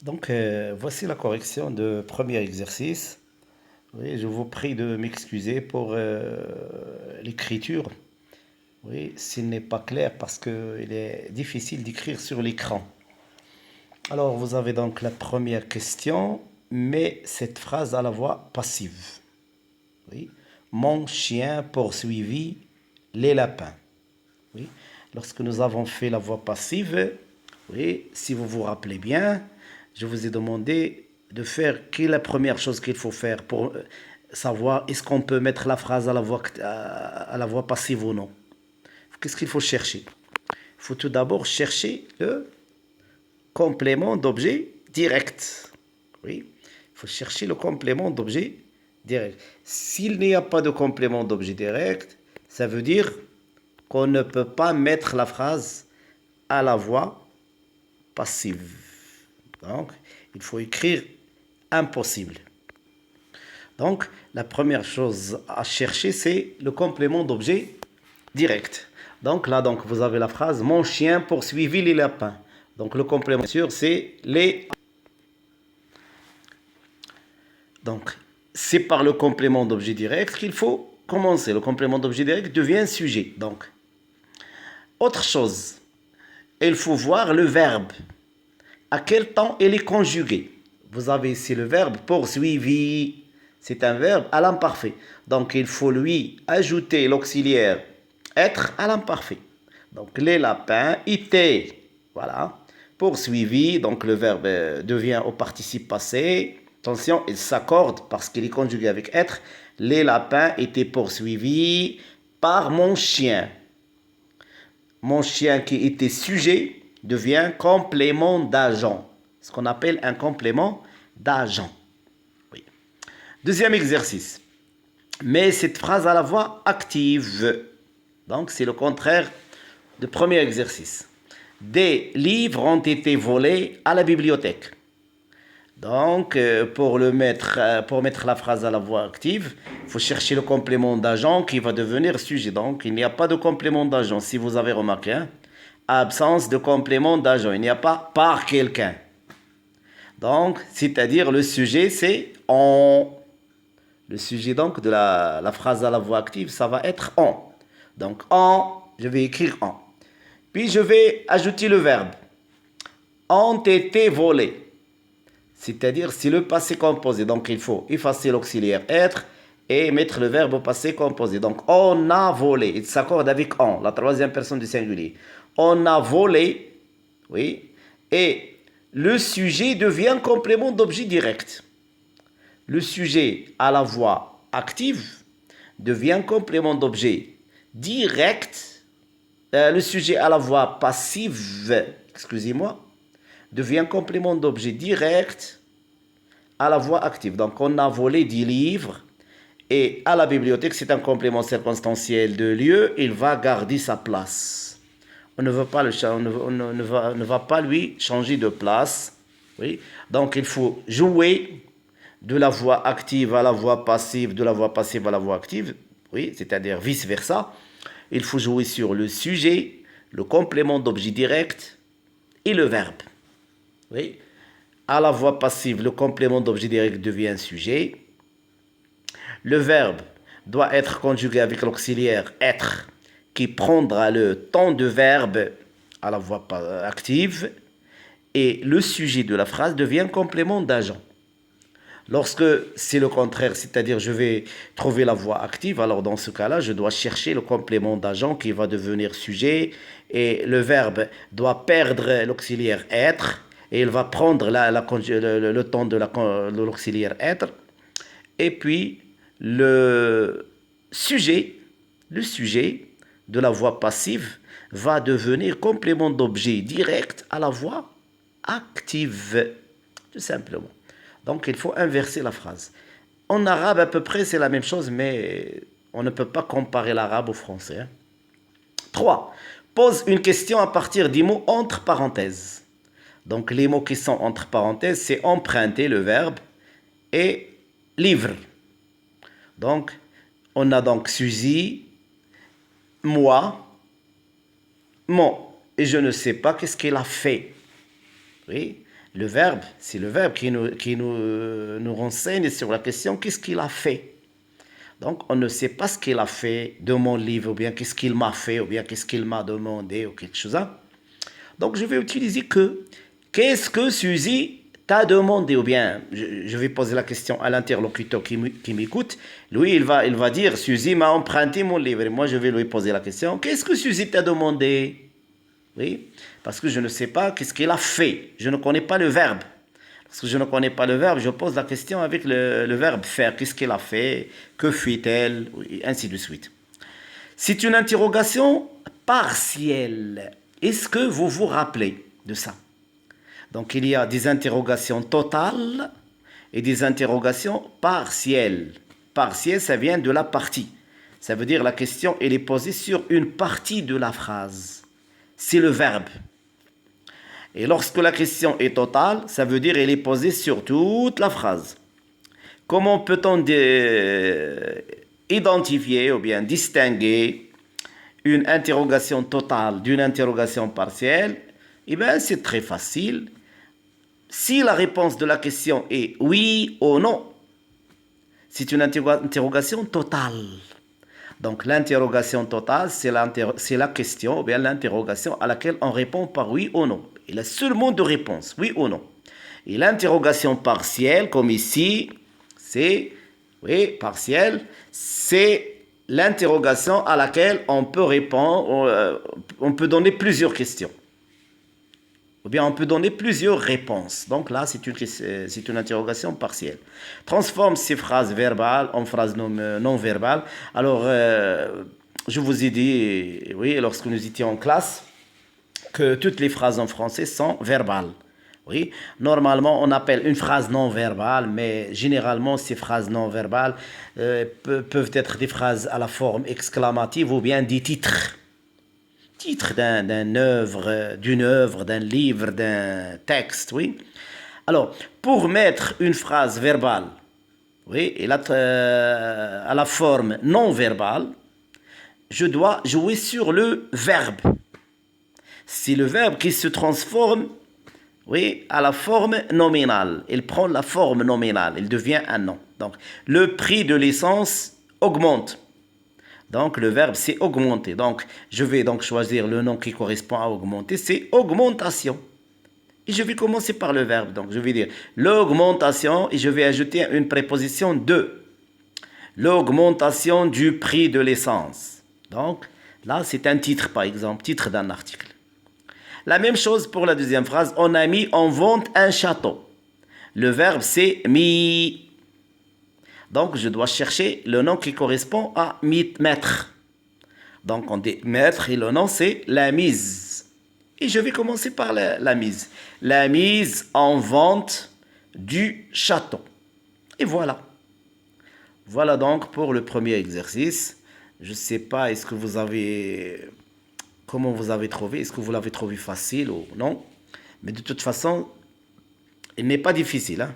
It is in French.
Donc, voici la correction de premier exercice. Oui, je vous prie de m'excuser pour l'écriture. Oui, s'il n'est pas clair parce qu'il est difficile d'écrire sur l'écran. Alors, vous avez donc la première question, mais cette phrase à la voix passive. Oui. Mon chien poursuivit les lapins. Oui. Lorsque nous avons fait la voix passive, oui, si vous vous rappelez bien, je vous ai demandé de faire quelle est la première chose qu'il faut faire pour savoir est-ce qu'on peut mettre la phrase à la voix passive ou non. Qu'est-ce qu'il faut chercher? Il faut tout d'abord chercher le complément d'objet direct. Oui, il faut chercher le complément d'objet direct. S'il n'y a pas de complément d'objet direct, ça veut dire qu'on ne peut pas mettre la phrase à la voix passive. Donc, il faut écrire impossible. Donc, la première chose à chercher, c'est le complément d'objet direct. Donc là, donc, vous avez la phrase « Mon chien poursuivit les lapins ». Donc, le complément, bien sûr, c'est les... Donc, c'est par le complément d'objet direct qu'il faut commencer. Le complément d'objet direct devient sujet. Donc, autre chose, il faut voir le verbe. À quel temps il est conjugué? Vous avez ici le verbe poursuivi. C'est un verbe à l'imparfait. Donc, il faut lui ajouter l'auxiliaire être à l'imparfait. Donc, les lapins étaient. Voilà. Poursuivi. Donc, le verbe devient au participe passé. Attention, il s'accorde parce qu'il est conjugué avec être. Les lapins étaient poursuivis par mon chien. Mon chien qui était sujet devient complément d'agent. Ce qu'on appelle un complément d'agent. Oui. Deuxième exercice. Mais cette phrase à la voix active. Donc, c'est le contraire du premier exercice. Des livres ont été volés à la bibliothèque. Donc, pour mettre la phrase à la voix active, il faut chercher le complément d'agent qui va devenir sujet. Donc, il n'y a pas de complément d'agent, si vous avez remarqué. Hein? Absence de complément d'agent. Il n'y a pas par quelqu'un. Donc, c'est-à-dire le sujet, c'est on. Le sujet donc de la phrase à la voix active, ça va être on. Donc, on, je vais écrire on. Puis, je vais ajouter le verbe. Ont été volés. C'est-à-dire, c'est le passé composé. Donc, il faut effacer l'auxiliaire être et mettre le verbe au passé composé. Donc, on a volé. Il s'accorde avec on, la troisième personne du singulier. On a volé, oui, et le sujet devient complément d'objet direct. Le sujet à la voix active devient complément d'objet direct. Le sujet à la voix passive, excusez-moi, devient complément d'objet direct à la voix active. Donc, on a volé 10 livres et à la bibliothèque, c'est un complément circonstanciel de lieu, il va garder sa place. On ne va pas lui changer de place. Oui. Donc, il faut jouer de la voix active à la voix passive, de la voix passive à la voix active, oui, c'est-à-dire vice-versa. Il faut jouer sur le sujet, le complément d'objet direct et le verbe. Oui. À la voix passive, le complément d'objet direct devient sujet. Le verbe doit être conjugué avec l'auxiliaire être qui prendra le temps de verbe à la voix active et le sujet de la phrase devient complément d'agent. Lorsque c'est le contraire, c'est-à-dire je vais trouver la voix active, alors dans ce cas-là, je dois chercher le complément d'agent qui va devenir sujet et le verbe doit perdre l'auxiliaire être et il va prendre le temps de l'auxiliaire être et puis le sujet, le sujet de la voix passive va devenir complément d'objet direct à la voix active, tout simplement. Donc, il faut inverser la phrase. En arabe, à peu près, c'est la même chose, mais on ne peut pas comparer l'arabe au français. Hein. 3. Pose une question à partir des mots entre parenthèses. Donc, les mots qui sont entre parenthèses, c'est emprunter le verbe et livre. Donc, on a donc Suzy, moi, mon. Et je ne sais pas qu'est-ce qu'il a fait. Oui. Le verbe, c'est le verbe qui nous renseigne sur la question qu'est-ce qu'il a fait. Donc, on ne sait pas ce qu'il a fait de mon livre, ou bien qu'est-ce qu'il m'a fait, ou bien qu'est-ce qu'il m'a demandé, ou quelque chose. Donc, je vais utiliser que qu'est-ce que Suzy t'a demandé, ou bien je vais poser la question à l'interlocuteur qui m'écoute. Lui, il va dire Suzy m'a emprunté mon livre. Et moi, je vais lui poser la question qu'est-ce que Suzy t'a demandé? Oui, parce que je ne sais pas qu'est-ce qu'il a fait. Je ne connais pas le verbe. Parce que je ne connais pas le verbe, je pose la question avec le verbe faire. Qu'est-ce qu'il a fait? Que fit-elle? Et ainsi de suite. C'est une interrogation partielle. Est-ce que vous vous rappelez de ça? Donc il y a des interrogations totales et des interrogations partielles. Partielle, ça vient de la partie. Ça veut dire la question, elle est posée sur une partie de la phrase. C'est le verbe. Et lorsque la question est totale, ça veut dire qu'elle est posée sur toute la phrase. Comment peut-on identifier ou bien distinguer une interrogation totale d'une interrogation partielle? Eh bien, c'est très facile. Si la réponse de la question est oui ou non, c'est une interrogation totale. Donc l'interrogation totale, c'est la question ou bien l'interrogation à laquelle on répond par oui ou non. Il y a seulement deux réponses, oui ou non. Et l'interrogation partielle, comme ici, c'est, oui, partielle, c'est l'interrogation à laquelle on peut répondre, on peut donner plusieurs questions. Ou bien on peut donner plusieurs réponses. Donc là, c'est une interrogation partielle. Transforme ces phrases verbales en phrases non verbales. Alors, je vous ai dit, oui, lorsque nous étions en classe, que toutes les phrases en français sont verbales. Oui, normalement, on appelle une phrase non verbale, mais généralement, ces phrases non verbales peuvent être des phrases à la forme exclamative ou bien des titres. Titre d'une œuvre, d'un livre, d'un texte, oui. Alors, pour mettre une phrase verbale, oui, et là, à la forme non verbale, je dois jouer sur le verbe. C'est le verbe qui se transforme, oui, à la forme nominale. Il prend la forme nominale, il devient un nom. Donc, le prix de l'essence augmente. Donc, le verbe, c'est augmenter. Donc, je vais donc choisir le nom qui correspond à augmenter, c'est augmentation. Et je vais commencer par le verbe. Donc, je vais dire l'augmentation et je vais ajouter une préposition de. L'augmentation du prix de l'essence. Donc, là, c'est un titre, par exemple, titre d'un article. La même chose pour la deuxième phrase. On a mis en vente un château. Le verbe, c'est mis. Donc, je dois chercher le nom qui correspond à mettre. Donc, on dit mettre et le nom, c'est la mise. Et je vais commencer par la mise. La mise en vente du château. Et voilà. Voilà donc pour le premier exercice. Je ne sais pas, est-ce que vous avez... Comment vous avez trouvé? Est-ce que vous l'avez trouvé facile ou non? Mais de toute façon, il n'est pas difficile, hein?